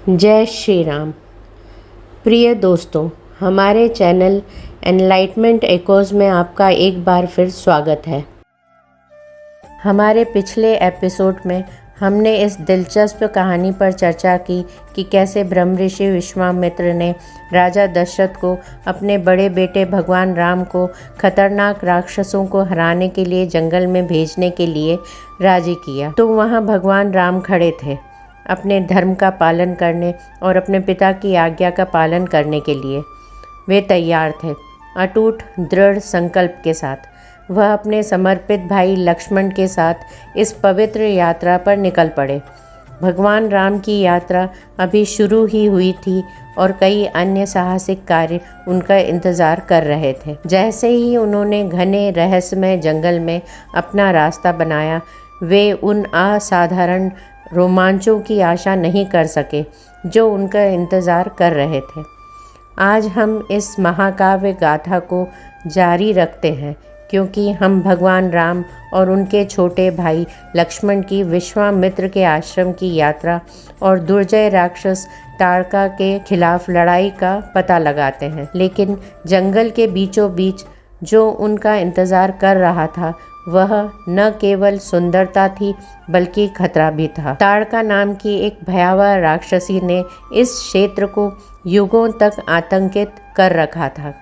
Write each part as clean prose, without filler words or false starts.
जय श्री राम। प्रिय दोस्तों, हमारे चैनल एनलाइटमेंट एकोज़ में आपका एक बार फिर स्वागत है। हमारे पिछले एपिसोड में हमने इस दिलचस्प कहानी पर चर्चा की कि कैसे ब्रह्म ऋषि विश्वामित्र ने राजा दशरथ को अपने बड़े बेटे भगवान राम को खतरनाक राक्षसों को हराने के लिए जंगल में भेजने के लिए राजी किया। तो वहाँ भगवान राम खड़े थे, अपने धर्म का पालन करने और अपने पिता की आज्ञा का पालन करने के लिए। वे तैयार थे, अटूट दृढ़ संकल्प के साथ। वह अपने समर्पित भाई लक्ष्मण के साथ इस पवित्र यात्रा पर निकल पड़े। भगवान राम की यात्रा अभी शुरू ही हुई थी और कई अन्य साहसिक कार्य उनका इंतज़ार कर रहे थे। जैसे ही उन्होंने घने रहस्यमय जंगल में अपना रास्ता बनाया, वे उन असाधारण रोमांचों की आशा नहीं कर सके जो उनका इंतज़ार कर रहे थे। आज हम इस महाकाव्य गाथा को जारी रखते हैं क्योंकि हम भगवान राम और उनके छोटे भाई लक्ष्मण की विश्वामित्र के आश्रम की यात्रा और दुर्जय राक्षस ताड़का के खिलाफ लड़ाई का पता लगाते हैं। लेकिन जंगल के बीचों बीच जो उनका इंतज़ार कर रहा था वह न केवल सुंदरता थी बल्कि खतरा भी था। ताड़का नाम की एक भयावह राक्षसी ने इस क्षेत्र को युगों तक आतंकित कर रखा था।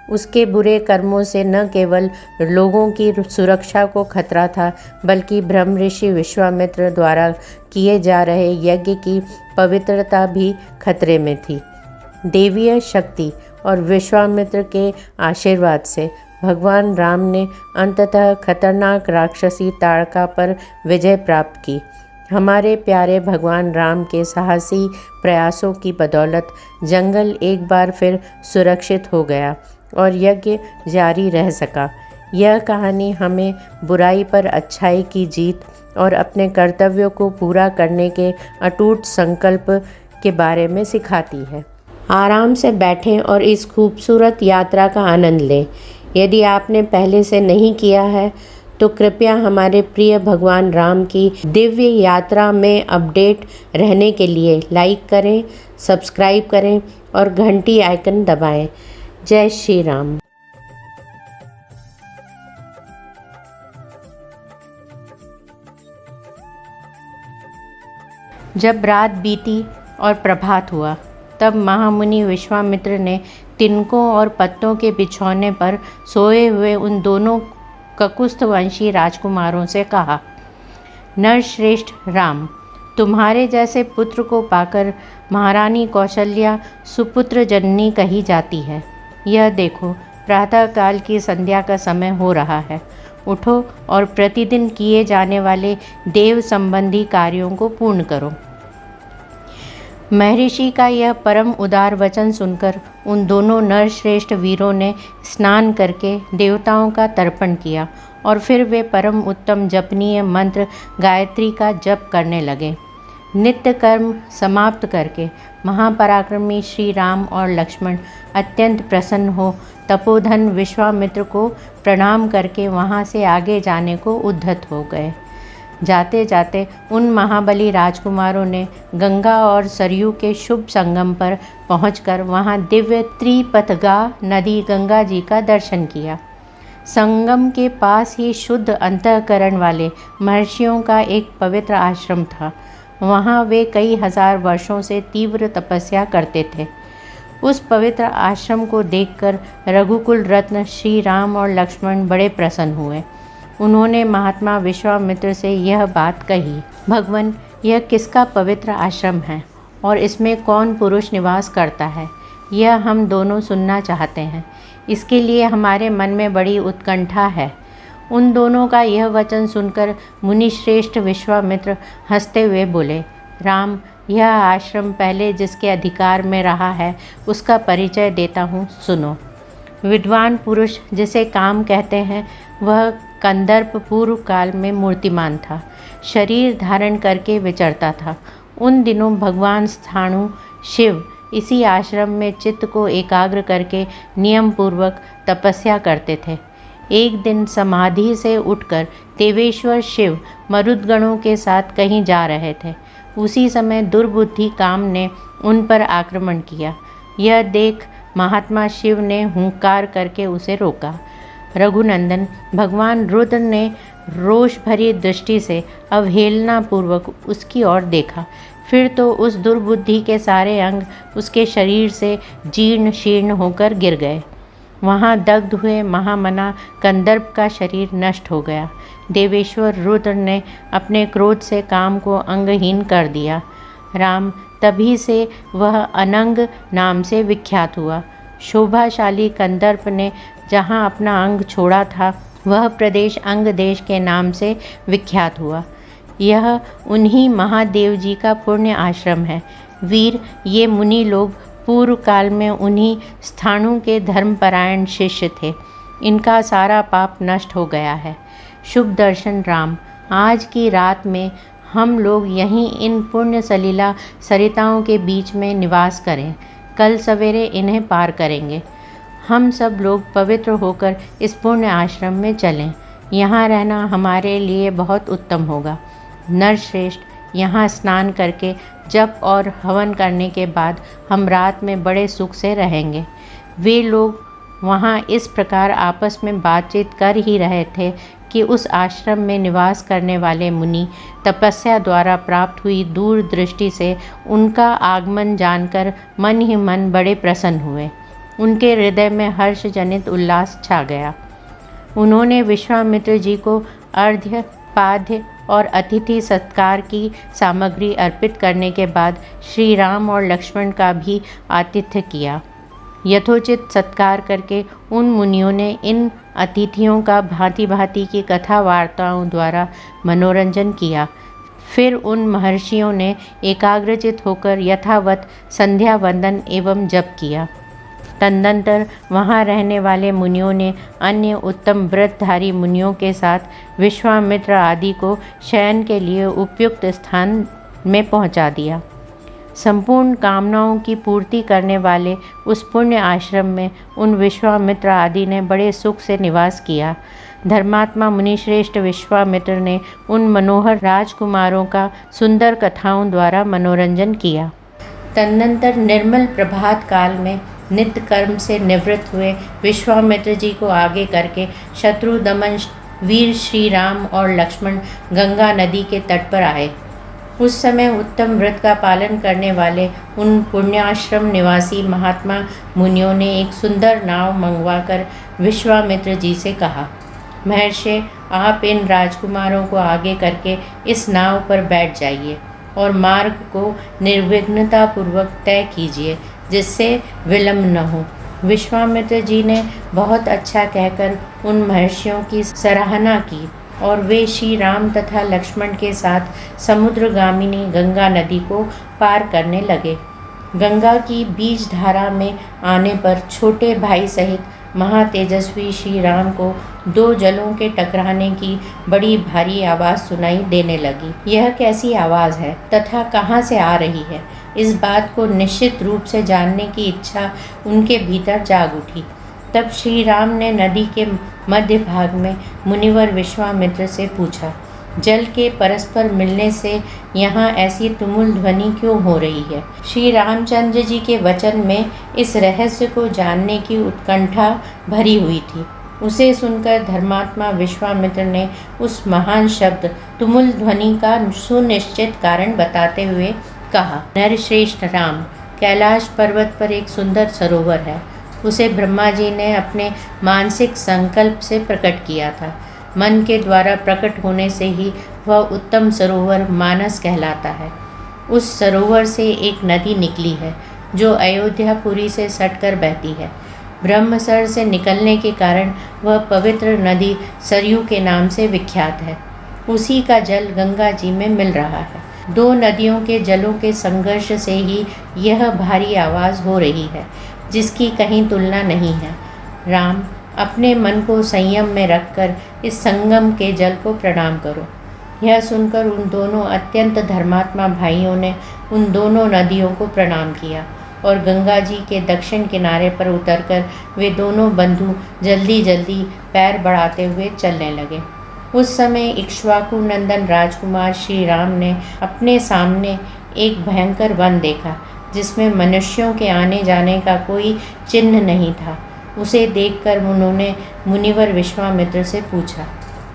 उसके बुरे कर्मों से न केवल लोगों की सुरक्षा को खतरा था बल्कि ब्रह्म ऋषि विश्वामित्र द्वारा किए जा रहे यज्ञ की पवित्रता भी खतरे में थी। देवीय शक्ति और विश्वामित्र के आशीर्वाद से भगवान राम ने अंततः खतरनाक राक्षसी ताड़का पर विजय प्राप्त की। हमारे प्यारे भगवान राम के साहसी प्रयासों की बदौलत जंगल एक बार फिर सुरक्षित हो गया और यज्ञ जारी रह सका। यह कहानी हमें बुराई पर अच्छाई की जीत और अपने कर्तव्यों को पूरा करने के अटूट संकल्प के बारे में सिखाती है। आराम से बैठें और इस खूबसूरत यात्रा का आनंद लें। यदि आपने पहले से नहीं किया है तो कृपया हमारे प्रिय भगवान राम की दिव्य यात्रा में अपडेट रहने के लिए लाइक करें, सब्सक्राइब करें और घंटी आइकन दबाएं। जय श्री राम। जब रात बीती और प्रभात हुआ तब महामुनि विश्वामित्र ने तिनकों और पत्तों के बिछौने पर सोए हुए उन दोनों ककुस्थवंशी राजकुमारों से कहा, नरश्रेष्ठ राम, तुम्हारे जैसे पुत्र को पाकर महारानी कौशल्या सुपुत्र जननी कही जाती है। यह देखो, प्रातःकाल की संध्या का समय हो रहा है। उठो और प्रतिदिन किए जाने वाले देव संबंधी कार्यों को पूर्ण करो। महर्षि का यह परम उदार वचन सुनकर उन दोनों नरश्रेष्ठ वीरों ने स्नान करके देवताओं का तर्पण किया और फिर वे परम उत्तम जपनीय मंत्र गायत्री का जप करने लगे। नित्य कर्म समाप्त करके महापराक्रमी श्री राम और लक्ष्मण अत्यंत प्रसन्न हो तपोधन विश्वामित्र को प्रणाम करके वहाँ से आगे जाने को उद्धत हो गए। जाते जाते उन महाबली राजकुमारों ने गंगा और सरयू के शुभ संगम पर पहुंचकर वहां दिव्य त्रिपथगा नदी गंगा जी का दर्शन किया। संगम के पास ही शुद्ध अंतःकरण वाले महर्षियों का एक पवित्र आश्रम था। वहां वे कई हजार वर्षों से तीव्र तपस्या करते थे। उस पवित्र आश्रम को देखकर रघुकुल रत्न श्री राम और लक्ष्मण बड़े प्रसन्न हुए। उन्होंने महात्मा विश्वामित्र से यह बात कही, भगवान, यह किसका पवित्र आश्रम है और इसमें कौन पुरुष निवास करता है? यह हम दोनों सुनना चाहते हैं। इसके लिए हमारे मन में बड़ी उत्कंठा है। उन दोनों का यह वचन सुनकर मुनिश्रेष्ठ विश्वामित्र हंसते हुए बोले, राम, यह आश्रम पहले जिसके अधिकार में रहा है उसका परिचय देता हूँ, सुनो। विद्वान पुरुष जिसे काम कहते हैं वह कंदर्प पूर्व काल में मूर्तिमान था, शरीर धारण करके विचरता था। उन दिनों भगवान स्थाणु शिव इसी आश्रम में चित्त को एकाग्र करके नियम पूर्वक तपस्या करते थे। एक दिन समाधि से उठकर देवेश्वर शिव मरुदगणों के साथ कहीं जा रहे थे। उसी समय दुर्बुद्धि काम ने उन पर आक्रमण किया। यह देख महात्मा शिव ने हुंकार करके उसे रोका। रघुनंदन भगवान रुद्र ने रोष भरी दृष्टि से अवहेलनापूर्वक उसकी ओर देखा। फिर तो उस दुर्बुद्धि के सारे अंग उसके शरीर से जीर्ण शीर्ण होकर गिर गए। वहाँ दग्ध हुए महामना कंदर्प का शरीर नष्ट हो गया। देवेश्वर रुद्र ने अपने क्रोध से काम को अंगहीन कर दिया। राम तभी से वह अनंग नाम से विख्यात हुआ। शोभाशाली कंदर्प ने जहाँ अपना अंग छोड़ा था वह प्रदेश अंग देश के नाम से विख्यात हुआ। यह उन्हीं महादेव जी का पुण्य आश्रम है। वीर, ये मुनि लोग पूर्व काल में उन्हीं स्थाणु के धर्मपरायण शिष्य थे। इनका सारा पाप नष्ट हो गया है। शुभ दर्शन राम, आज की रात में हम लोग यहीं इन पुण्य सलीला सरिताओं के बीच में निवास करें। कल सवेरे इन्हें पार करेंगे। हम सब लोग पवित्र होकर इस पुण्य आश्रम में चलें। यहाँ रहना हमारे लिए बहुत उत्तम होगा। नरश्रेष्ठ, यहाँ स्नान करके जप और हवन करने के बाद हम रात में बड़े सुख से रहेंगे। वे लोग वहाँ इस प्रकार आपस में बातचीत कर ही रहे थे कि उस आश्रम में निवास करने वाले मुनि तपस्या द्वारा प्राप्त हुई दूरदृष्टि से उनका आगमन जानकर मन ही मन बड़े प्रसन्न हुए। उनके हृदय में हर्ष जनित उल्लास छा गया। उन्होंने विश्वामित्र जी को अर्घ्य, पाद्य और अतिथि सत्कार की सामग्री अर्पित करने के बाद श्री राम और लक्ष्मण का भी आतिथ्य किया। यथोचित सत्कार करके उन मुनियों ने इन अतिथियों का भांति भांति की कथा वार्ताओं द्वारा मनोरंजन किया। फिर उन महर्षियों ने एकाग्रचित होकर यथावत संध्या वंदन एवं जप किया। तदनंतर वहाँ रहने वाले मुनियों ने अन्य उत्तम व्रतधारी मुनियों के साथ विश्वामित्र आदि को शयन के लिए उपयुक्त स्थान में पहुँचा दिया। संपूर्ण कामनाओं की पूर्ति करने वाले उस पुण्य आश्रम में उन विश्वामित्र आदि ने बड़े सुख से निवास किया। धर्मात्मा मुनिश्रेष्ठ विश्वामित्र ने उन मनोहर राजकुमारों का सुंदर कथाओं द्वारा मनोरंजन किया। तदनंतर निर्मल प्रभात काल में नित्य कर्म से निवृत्त हुए विश्वामित्र जी को आगे करके शत्रु दमन वीर श्री राम और लक्ष्मण गंगा नदी के तट पर आए। उस समय उत्तम व्रत का पालन करने वाले उन पुण्याश्रम निवासी महात्मा मुनियों ने एक सुंदर नाव मंगवाकर विश्वामित्र जी से कहा, महर्षि, आप इन राजकुमारों को आगे करके इस नाव पर बैठ जाइए और मार्ग को निर्विघ्नतापूर्वक तय कीजिए, जिससे विलंब न हो। विश्वामित्र जी ने बहुत अच्छा कहकर उन महर्षियों की सराहना की और वे श्री राम तथा लक्ष्मण के साथ समुद्रगामिनी गंगा नदी को पार करने लगे। गंगा की बीज धारा में आने पर छोटे भाई सहित महातेजस्वी श्री राम को दो जलों के टकराने की बड़ी भारी आवाज़ सुनाई देने लगी। यह कैसी आवाज़ है तथा कहाँ से आ रही है, इस बात को निश्चित रूप से जानने की इच्छा उनके भीतर जाग उठी। तब श्री राम ने नदी के मध्य भाग में मुनिवर विश्वामित्र से पूछा, जल के परस्पर मिलने से यहाँ ऐसी तुमुल ध्वनि क्यों हो रही है? श्री रामचंद्र जी के वचन में इस रहस्य को जानने की उत्कंठा भरी हुई थी। उसे सुनकर धर्मात्मा विश्वामित्र ने उस महान शब्द तुमुल ध्वनि का सुनिश्चित कारण बताते हुए कहा, नरश्रेष्ठ राम, कैलाश पर्वत पर एक सुंदर सरोवर है। उसे ब्रह्मा जी ने अपने मानसिक संकल्प से प्रकट किया था। मन के द्वारा प्रकट होने से ही वह उत्तम सरोवर मानस कहलाता है। उस सरोवर से एक नदी निकली है जो अयोध्यापुरी से सटकर बहती है। ब्रह्मसर से निकलने के कारण वह पवित्र नदी सरयू के नाम से विख्यात है। उसी का जल गंगा जी में मिल रहा है। दो नदियों के जलों के संघर्ष से ही यह भारी आवाज़ हो रही है, जिसकी कहीं तुलना नहीं है। राम, अपने मन को संयम में रखकर इस संगम के जल को प्रणाम करो। यह सुनकर उन दोनों अत्यंत धर्मात्मा भाइयों ने उन दोनों नदियों को प्रणाम किया और गंगा जी के दक्षिण किनारे पर उतरकर वे दोनों बंधु जल्दी जल्दी पैर बढ़ाते हुए चलने लगे। उस समय इक्ष्वाकु नंदन राजकुमार श्री राम ने अपने सामने एक भयंकर वन देखा, जिसमें मनुष्यों के आने जाने का कोई चिन्ह नहीं था। उसे देखकर उन्होंने मुनिवर विश्वामित्र से पूछा,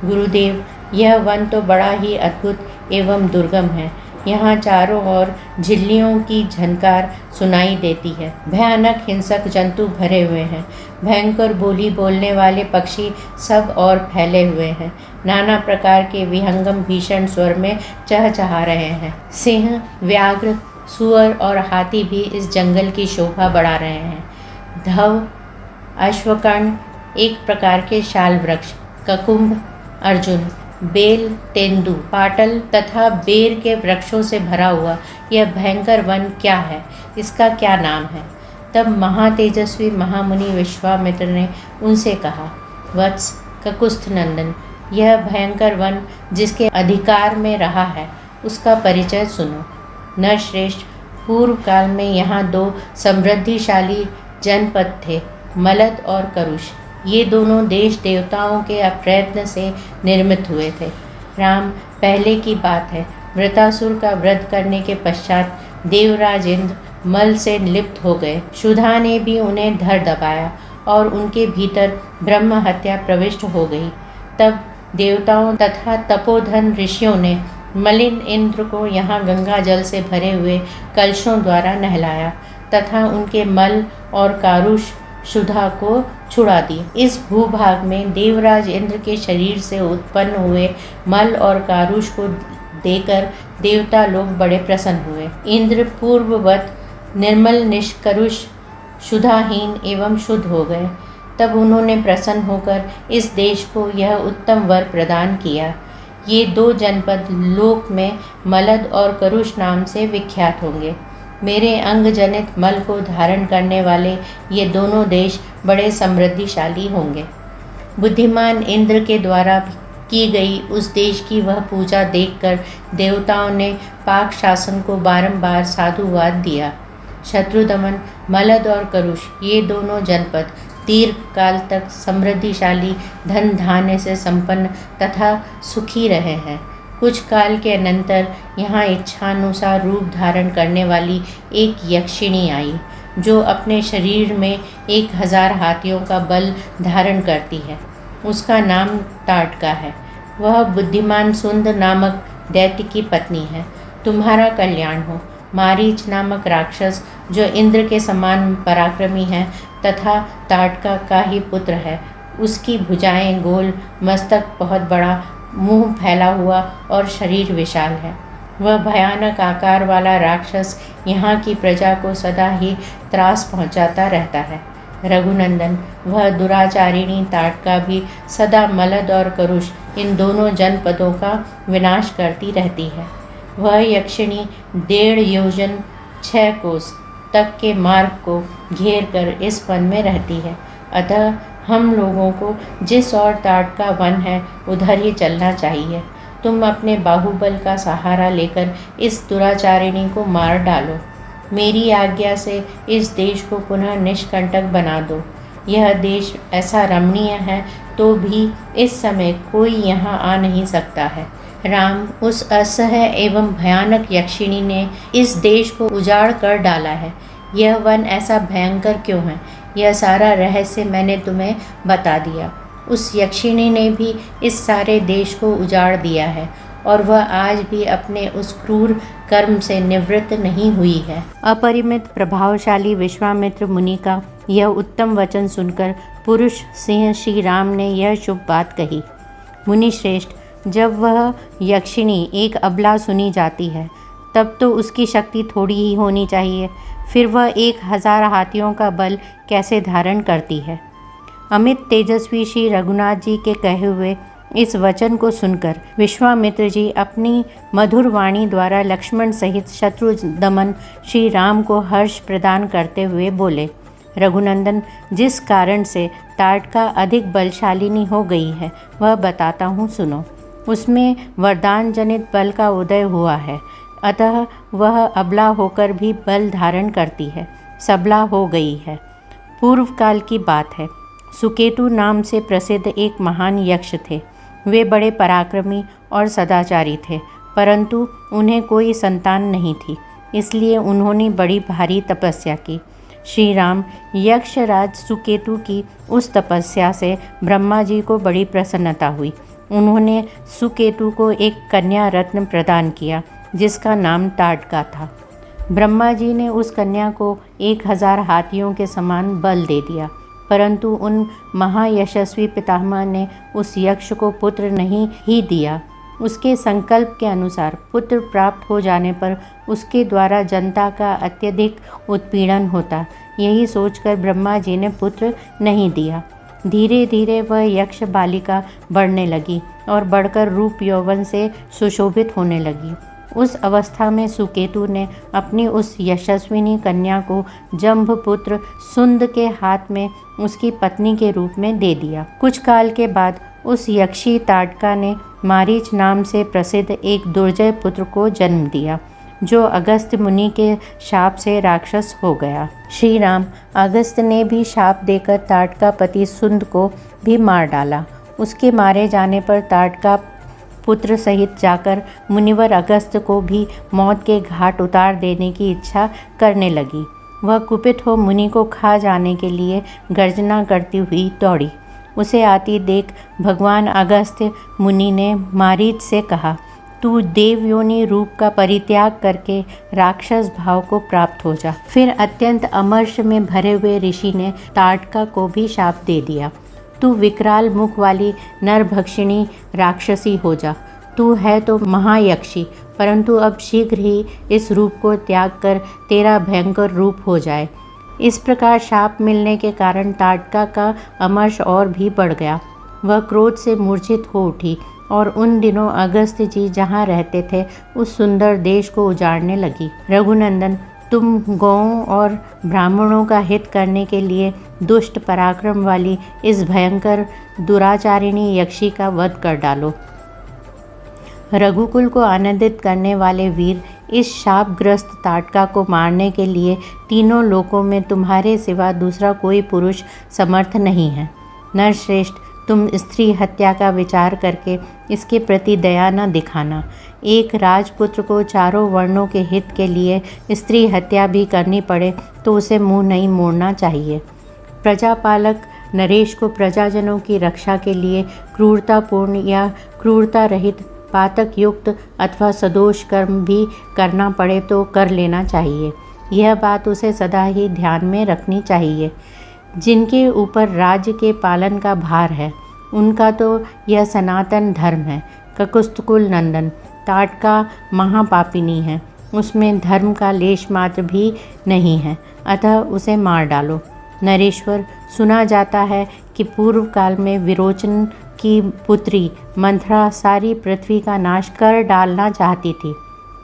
गुरुदेव, यह वन तो बड़ा ही अद्भुत एवं दुर्गम है। यहाँ चारों ओर झिल्लियों की झनकार सुनाई देती है। भयानक हिंसक जंतु भरे हुए हैं। भयंकर बोली बोलने वाले पक्षी सब और फैले हुए हैं। नाना प्रकार के विहंगम भीषण स्वर में चहचहा रहे हैं। सिंह, व्याघ्र, सुअर और हाथी भी इस जंगल की शोभा बढ़ा रहे हैं। धव, अश्वकर्ण, एक प्रकार के शाल वृक्ष, ककुंभ, अर्जुन, बेल, तेंदु, पाटल तथा बेर के वृक्षों से भरा हुआ यह भयंकर वन क्या है? इसका क्या नाम है? तब महातेजस्वी महामुनि विश्वामित्र ने उनसे कहा, वत्स, ककुस्थ नंदन, यह भयंकर वन जिसके अधिकार में रहा है उसका परिचय सुनो। नरश्रेष्ठ, पूर्व काल में यहाँ 2 समृद्धिशाली जनपद थे, मलद और करुष। ये दोनों देश देवताओं के अप्रयत्न से निर्मित हुए थे। राम, पहले की बात है, वृतासुर का वध करने के पश्चात देवराज इंद्र मल से लिप्त हो गए। क्षुधा ने भी उन्हें धर दबाया और उनके भीतर ब्रह्म हत्या प्रविष्ट हो गई। तब देवताओं तथा तपोधन ऋषियों ने मलिन इंद्र को यहाँ गंगा जल से भरे हुए कलशों द्वारा नहलाया तथा उनके मल और कारुष क्षुधा को छुड़ा दी। इस भूभाग में देवराज इंद्र के शरीर से उत्पन्न हुए मल और कारुष को देकर देवता लोग बड़े प्रसन्न हुए। इंद्र पूर्ववत निर्मल, निष्करुष, क्षुधाहीन एवं शुद्ध हो गए। तब उन्होंने प्रसन्न होकर इस देश को यह उत्तम वर प्रदान किया। ये 2 जनपद लोक में मलद और करुष नाम से विख्यात होंगे। मेरे अंग जनित मल को धारण करने वाले ये दोनों देश बड़े समृद्धिशाली होंगे। बुद्धिमान इंद्र के द्वारा की गई उस देश की वह पूजा देखकर देवताओं ने पाक शासन को बारंबार साधुवाद दिया। शत्रुदमन, मलद और करुष ये दोनों जनपद दीर्घ काल तक समृद्धिशाली, धन धान्य से संपन्न तथा सुखी रहे हैं। कुछ काल के अनंतर यहाँ इच्छानुसार रूप धारण करने वाली एक यक्षिणी आई, जो अपने शरीर में 1000 हाथियों का बल धारण करती है। उसका नाम ताटका है। वह बुद्धिमान सुंद नामक दैत्य की पत्नी है। तुम्हारा कल्याण हो। मारीच नामक राक्षस, जो इंद्र के समान पराक्रमी है तथा ताटका का ही पुत्र है, उसकी भुजाएं गोल, मस्तक बहुत बड़ा, मुंह फैला हुआ और शरीर विशाल है। वह भयानक आकार वाला राक्षस यहाँ की प्रजा को सदा ही त्रास पहुँचाता रहता है। रघुनंदन, वह दुराचारिणी ताटका भी सदा मलद और करुष इन दोनों जनपदों का विनाश करती रहती है। वह यक्षिणी 1.5 योजन 6 कोस तक के मार्ग को घेर कर इस वन में रहती है। अतः हम लोगों को जिस ओर ताटका वन है उधर ही चलना चाहिए। तुम अपने बाहुबल का सहारा लेकर इस दुराचारिणी को मार डालो। मेरी आज्ञा से इस देश को पुनः निष्कंटक बना दो। यह देश ऐसा रमणीय है तो भी इस समय कोई यहाँ आ नहीं सकता है। राम, उस असह्य एवं भयानक यक्षिणी ने इस देश को उजाड़ कर डाला है। यह वन ऐसा भयंकर क्यों है, यह सारा रहस्य मैंने तुम्हें बता दिया। उस यक्षिणी ने भी इस सारे देश को उजाड़ दिया है और वह आज भी अपने उस क्रूर कर्म से निवृत्त नहीं हुई है। अपरिमित प्रभावशाली विश्वामित्र मुनि का यह उत्तम वचन सुनकर पुरुष सिंह श्री राम ने यह शुभ बात कही। मुनि श्रेष्ठ, जब वह यक्षिणी एक अबला सुनी जाती है तब तो उसकी शक्ति थोड़ी ही होनी चाहिए, फिर वह 1000 हाथियों का बल कैसे धारण करती है। अमित तेजस्वी श्री रघुनाथ जी के कहे हुए इस वचन को सुनकर विश्वामित्र जी अपनी मधुर वाणी द्वारा लक्ष्मण सहित शत्रु दमन श्री राम को हर्ष प्रदान करते हुए बोले, रघुनंदन, जिस कारण से ताटका अधिक बलशालिनी हो गई है वह बताता हूँ, सुनो। उसमें वरदान जनित बल का उदय हुआ है, अतः वह अबला होकर भी बल धारण करती है, सबला हो गई है। पूर्व काल की बात है। सुकेतु नाम से प्रसिद्ध एक महान यक्ष थे। वे बड़े पराक्रमी और सदाचारी थे, परंतु उन्हें कोई संतान नहीं थी। इसलिए उन्होंने बड़ी भारी तपस्या की। श्री राम यक्षराज सुकेतु की उस तपस्या से ब्रह्मा जी को बड़ी प्रसन्नता हुई। उन्होंने सुकेतु को एक कन्या रत्न प्रदान किया जिसका नाम ताड़का था। ब्रह्मा जी ने उस कन्या को 1000 हाथियों के समान बल दे दिया, परंतु उन महायशस्वी पितामह ने उस यक्ष को पुत्र नहीं ही दिया। उसके संकल्प के अनुसार पुत्र प्राप्त हो जाने पर उसके द्वारा जनता का अत्यधिक उत्पीड़न होता, यही सोचकर ब्रह्मा जी ने पुत्र नहीं दिया। धीरे धीरे वह यक्ष बालिका बढ़ने लगी और बढ़कर रूप यौवन से सुशोभित होने लगी। उस अवस्था में सुकेतु ने अपनी उस यशस्विनी कन्या को जम्भपुत्र सुंद के हाथ में उसकी पत्नी के रूप में दे दिया। कुछ काल के बाद उस यक्षी ताड़का ने मारीच नाम से प्रसिद्ध एक दुर्जय पुत्र को जन्म दिया, जो अगस्त्य मुनि के शाप से राक्षस हो गया। श्री राम अगस्त्य ने भी शाप देकर ताड़का पति सुंद को भी मार डाला। उसके मारे जाने पर ताड़का पुत्र सहित जाकर मुनिवर अगस्त्य को भी मौत के घाट उतार देने की इच्छा करने लगी। वह कुपित हो मुनि को खा जाने के लिए गर्जना करती हुई दौड़ी। उसे आती देख भगवान अगस्त्य मुनि ने मारीच से कहा, तू देवयोनि रूप का परित्याग करके राक्षस भाव को प्राप्त हो जा। फिर अत्यंत अमर्ष में भरे हुए ऋषि ने ताड़का को भी शाप दे दिया, तू विकराल मुख वाली नरभक्षिणी राक्षसी हो जा। तू है तो महायक्षी, परंतु अब शीघ्र ही इस रूप को त्याग कर तेरा भयंकर रूप हो जाए। इस प्रकार शाप मिलने के कारण ताड़का का अमर्ष और भी बढ़ गया। वह क्रोध से मूर्छित हो उठी और उन दिनों अगस्त्य जी जहाँ रहते थे उस सुंदर देश को उजाड़ने लगी। रघुनंदन, तुम गौओं और ब्राह्मणों का हित करने के लिए दुष्ट पराक्रम वाली इस भयंकर दुराचारिणी यक्षी का वध कर डालो। रघुकुल को आनंदित करने वाले वीर, इस शापग्रस्त ताड़का को मारने के लिए तीनों लोकों में तुम्हारे सिवा दूसरा कोई पुरुष समर्थ नहीं है। नरश्रेष्ठ, तुम स्त्री हत्या का विचार करके इसके प्रति दया न दिखाना। एक राजपुत्र को चारों वर्णों के हित के लिए स्त्री हत्या भी करनी पड़े तो उसे मुंह नहीं मोड़ना चाहिए। प्रजापालक नरेश को प्रजाजनों की रक्षा के लिए क्रूरतापूर्ण या क्रूरता रहित, पातक युक्त अथवा सदोष कर्म भी करना पड़े तो कर लेना चाहिए। यह बात उसे सदा ही ध्यान में रखनी चाहिए। जिनके ऊपर राज्य के पालन का भार है उनका तो यह सनातन धर्म है। ककुस्तकुल नंदन, ताड़का महापापिनी है, उसमें धर्म का लेश मात्र भी नहीं है, अतः उसे मार डालो। नरेश्वर, सुना जाता है कि पूर्व काल में विरोचन की पुत्री मंथरा सारी पृथ्वी का नाश कर डालना चाहती थी।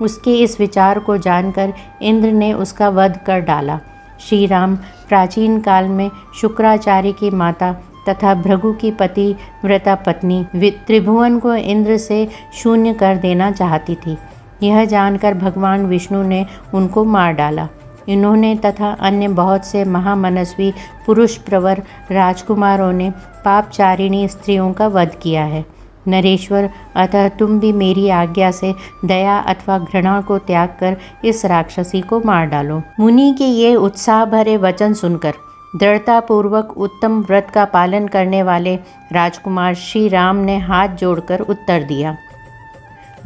उसके इस विचार को जानकर इंद्र ने उसका वध कर डाला। श्री राम प्राचीन काल में शुक्राचार्य की माता तथा भृगु की पतिव्रता पत्नी त्रिभुवन को इंद्र से शून्य कर देना चाहती थी। यह जानकर भगवान विष्णु ने उनको मार डाला। इन्होंने तथा अन्य बहुत से महामनस्वी पुरुष प्रवर राजकुमारों ने पापचारिणी स्त्रियों का वध किया है। नरेश्वर, अतः तुम भी मेरी आज्ञा से दया अथवा घृणा को त्याग कर इस राक्षसी को मार डालो। मुनि के ये उत्साह भरे वचन सुनकर दृढ़तापूर्वक उत्तम व्रत का पालन करने वाले राजकुमार श्री राम ने हाथ जोड़कर उत्तर दिया,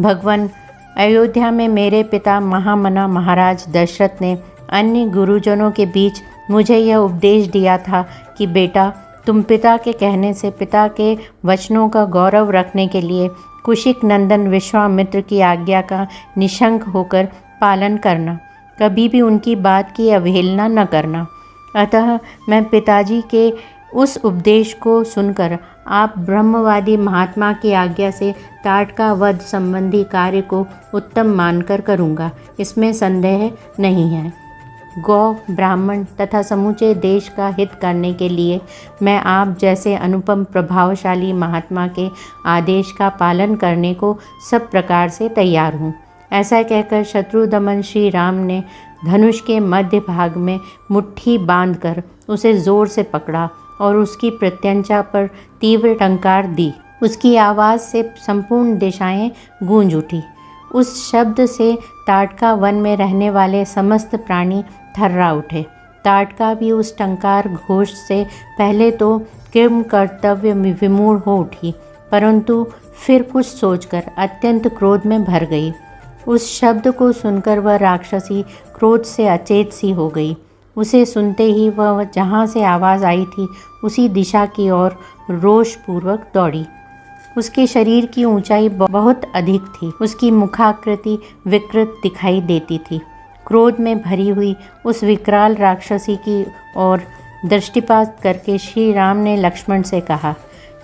भगवान, अयोध्या में मेरे पिता महामना महाराज दशरथ ने अन्य गुरुजनों के बीच मुझे यह उपदेश दिया था कि बेटा, तुम पिता के कहने से पिता के वचनों का गौरव रखने के लिए कुशिक नंदन विश्वामित्र की आज्ञा का निशंक होकर पालन करना, कभी भी उनकी बात की अवहेलना न करना। अतः मैं पिताजी के उस उपदेश को सुनकर आप ब्रह्मवादी महात्मा की आज्ञा से ताड़का वध संबंधी कार्य को उत्तम मानकर करूँगा, इसमें संदेह नहीं है। गौ, ब्राह्मण तथा समूचे देश का हित करने के लिए मैं आप जैसे अनुपम प्रभावशाली महात्मा के आदेश का पालन करने को सब प्रकार से तैयार हूँ। ऐसा कहकर शत्रुदमन श्री राम ने धनुष के मध्य भाग में मुट्ठी बांधकर उसे जोर से पकड़ा और उसकी प्रत्यंचा पर तीव्र टंकार दी। उसकी आवाज़ से संपूर्ण दिशाएं गूंज उठी। उस शब्द से ताड़का वन में रहने वाले समस्त प्राणी थर्रा उठे। ताड़का भी उस टंकार घोष से पहले तो किम कर्तव्य विमूढ़ हो उठी, परंतु फिर कुछ सोचकर अत्यंत क्रोध में भर गई। उस शब्द को सुनकर वह राक्षसी क्रोध से अचेत सी हो गई। उसे सुनते ही वह जहाँ से आवाज़ आई थी उसी दिशा की ओर रोषपूर्वक दौड़ी। उसके शरीर की ऊंचाई बहुत अधिक थी। उसकी मुखाकृति विकृत दिखाई देती थी। क्रोध में भरी हुई उस विकराल राक्षसी की ओर दृष्टिपात करके श्री राम ने लक्ष्मण से कहा,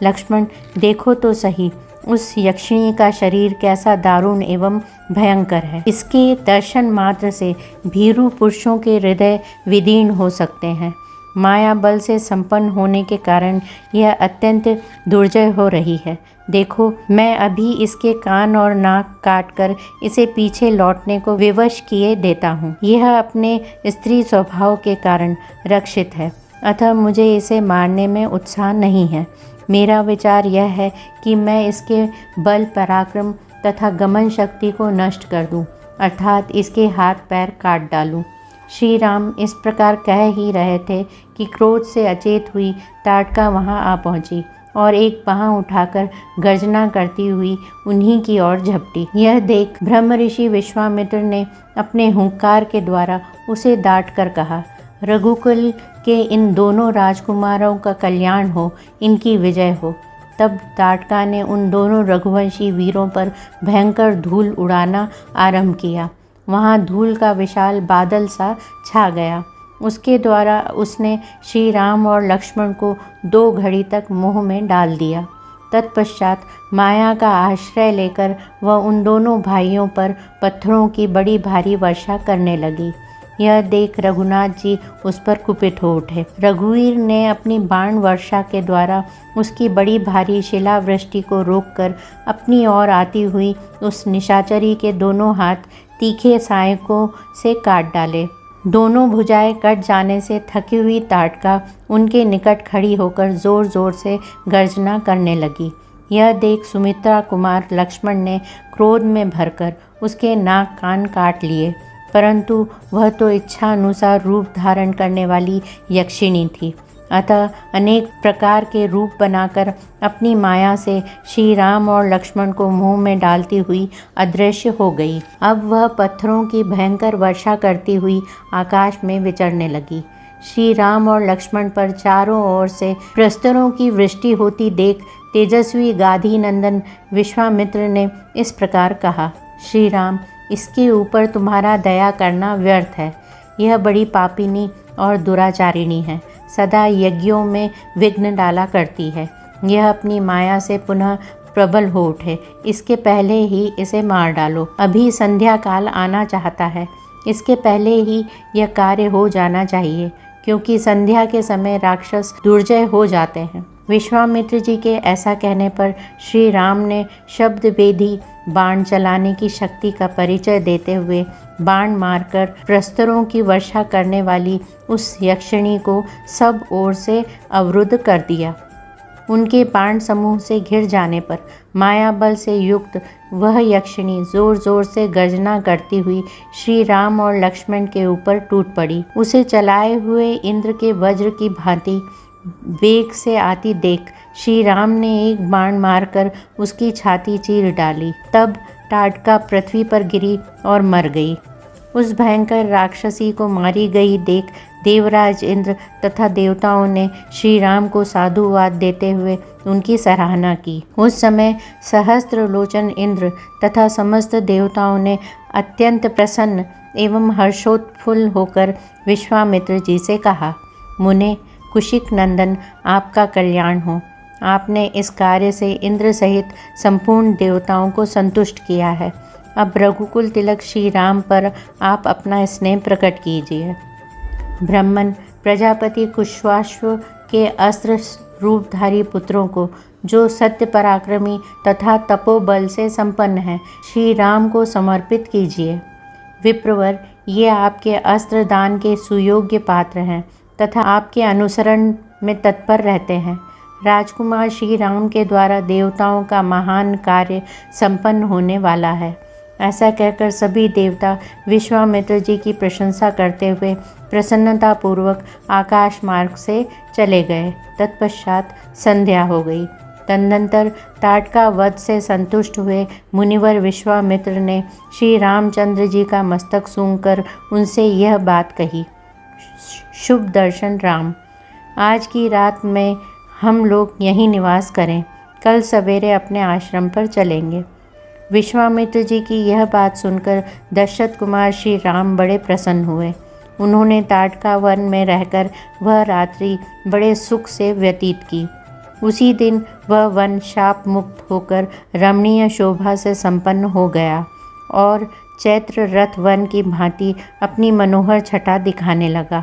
लक्ष्मण देखो तो सही, उस यक्षिणी का शरीर कैसा दारुण एवं भयंकर है। इसके दर्शन मात्र से भीरू पुरुषों के हृदय विदीर्ण हो सकते हैं। माया बल से संपन्न होने के कारण यह अत्यंत दुर्जय हो रही है। देखो, मैं अभी इसके कान और नाक काटकर इसे पीछे लौटने को विवश किए देता हूँ। यह अपने स्त्री स्वभाव के कारण रक्षित है, अतः मुझे इसे मारने में उत्साह नहीं है। मेरा विचार यह है कि मैं इसके बल पराक्रम तथा गमन शक्ति को नष्ट कर दूं, अर्थात इसके हाथ पैर काट डालूं। श्री राम इस प्रकार कह ही रहे थे कि क्रोध से अचेत हुई ताड़का वहां आ पहुंची और एक बाँह उठाकर गर्जना करती हुई उन्हीं की ओर झपटी। यह देख ब्रह्म ऋषि विश्वामित्र ने अपने हुंकार के द्वारा उसे डांट कर कहा, रघुकुल के इन दोनों राजकुमारों का कल्याण हो, इनकी विजय हो। तब ताड़का ने उन दोनों रघुवंशी वीरों पर भयंकर धूल उड़ाना आरंभ किया। वहाँ धूल का विशाल बादल सा छा गया। उसके द्वारा उसने श्री राम और लक्ष्मण को 2 घड़ी तक मोह में डाल दिया। तत्पश्चात माया का आश्रय लेकर वह उन दोनों भाइयों पर पत्थरों की बड़ी भारी वर्षा करने लगी। यह देख रघुनाथ जी उस पर कुपित हो उठे। रघुवीर ने अपनी बाण वर्षा के द्वारा उसकी बड़ी भारी शिलावृष्टि को रोककर अपनी ओर आती हुई उस निशाचरी के दोनों हाथ तीखे सहायकों से काट डाले। दोनों भुजाएं कट जाने से थकी हुई ताड़का उनके निकट खड़ी होकर जोर जोर से गर्जना करने लगी। यह देख सुमित्रा कुमार लक्ष्मण ने क्रोध में भरकर उसके नाक कान काट लिए, परंतु वह तो इच्छा अनुसार रूप धारण करने वाली यक्षिणी थी, अतः अनेक प्रकार के रूप बनाकर अपनी माया से श्री राम और लक्ष्मण को मुंह में डालती हुई अदृश्य हो गई। अब वह पत्थरों की भयंकर वर्षा करती हुई आकाश में विचरने लगी। श्री राम और लक्ष्मण पर चारों ओर से प्रस्तरों की वृष्टि होती देख तेजस्वी गाधी नंदन विश्वामित्र ने इस प्रकार कहा, श्री राम, इसके ऊपर तुम्हारा दया करना व्यर्थ है। यह बड़ी पापिनी और दुराचारिणी है, सदा यज्ञों में विघ्न डाला करती है। यह अपनी माया से पुनः प्रबल हो उठे, इसके पहले ही इसे मार डालो। अभी संध्या काल आना चाहता है, इसके पहले ही यह कार्य हो जाना चाहिए, क्योंकि संध्या के समय राक्षस दुर्जय हो जाते हैं। विश्वामित्र जी के ऐसा कहने पर श्री राम ने शब्द भेदी बाण चलाने की शक्ति का परिचय देते हुए बाण मारकर प्रस्तरों की वर्षा करने वाली उस यक्षिणी को सब ओर से अवरुद्ध कर दिया। उनके बाण समूह से घिर जाने पर माया बल से युक्त वह यक्षिणी जोर जोर से गर्जना करती हुई श्री राम और लक्ष्मण के ऊपर टूट पड़ी। उसे चलाए हुए इंद्र के वज्र की भांति वेग से आती देख श्री राम ने एक बाण मारकर उसकी छाती चीर डाली। तब ताड़का पृथ्वी पर गिरी और मर गई। उस भयंकर राक्षसी को मारी गई देख देवराज इंद्र तथा देवताओं ने श्री राम को साधुवाद देते हुए उनकी सराहना की। उस समय सहस्त्र लोचन इंद्र तथा समस्त देवताओं ने अत्यंत प्रसन्न एवं हर्षोत्फुल्ल होकर विश्वामित्र जी से कहा, मुने, कुशिक नंदन, आपका कल्याण हो। आपने इस कार्य से इंद्र सहित संपूर्ण देवताओं को संतुष्ट किया है। अब रघुकुल तिलक श्री राम पर आप अपना स्नेह प्रकट कीजिए। ब्रह्मन, प्रजापति कुश्वाश्व के अस्त्र रूपधारी पुत्रों को, जो सत्य पराक्रमी तथा तपोबल से संपन्न हैं, श्री राम को समर्पित कीजिए। विप्रवर, ये आपके अस्त्र दान के सुयोग्य पात्र हैं तथा आपके अनुसरण में तत्पर रहते हैं। राजकुमार श्री राम के द्वारा देवताओं का महान कार्य संपन्न होने वाला है। ऐसा कहकर सभी देवता विश्वामित्र जी की प्रशंसा करते हुए प्रसन्नतापूर्वक आकाश मार्ग से चले गए। तत्पश्चात संध्या हो गई। तदनंतर ताटका वध से संतुष्ट हुए मुनिवर विश्वामित्र ने श्री रामचंद्र जी का मस्तक सूंघकर उनसे यह बात कही। शुभ दर्शन राम, आज की रात में हम लोग यहीं निवास करें, कल सवेरे अपने आश्रम पर चलेंगे। विश्वामित्र जी की यह बात सुनकर दशरथ कुमार श्री राम बड़े प्रसन्न हुए। उन्होंने ताटका वन में रहकर वह रात्रि बड़े सुख से व्यतीत की। उसी दिन वह वन शाप मुक्त होकर रमणीय शोभा से संपन्न हो गया और चैत्र रथ वन की भांति अपनी मनोहर छटा दिखाने लगा।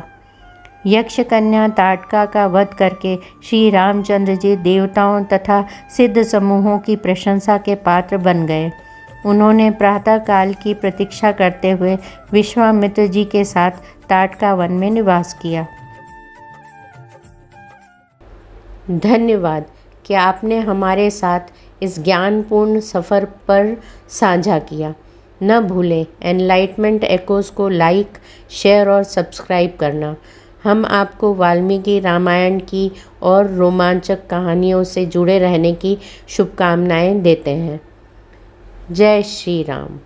यक्ष कन्या ताटका का वध करके श्री रामचंद्र जी देवताओं तथा सिद्ध समूहों की प्रशंसा के पात्र बन गए। उन्होंने प्रातःकाल की प्रतीक्षा करते हुए विश्वामित्र जी के साथ ताटका वन में निवास किया। धन्यवाद कि आपने हमारे साथ इस ज्ञानपूर्ण सफ़र पर साझा किया। न भूलें एनलाइटमेंट एकोज़ को लाइक, शेयर और सब्सक्राइब करना। हम आपको वाल्मीकि रामायण की और रोमांचक कहानियों से जुड़े रहने की शुभकामनाएं देते हैं। जय श्री राम।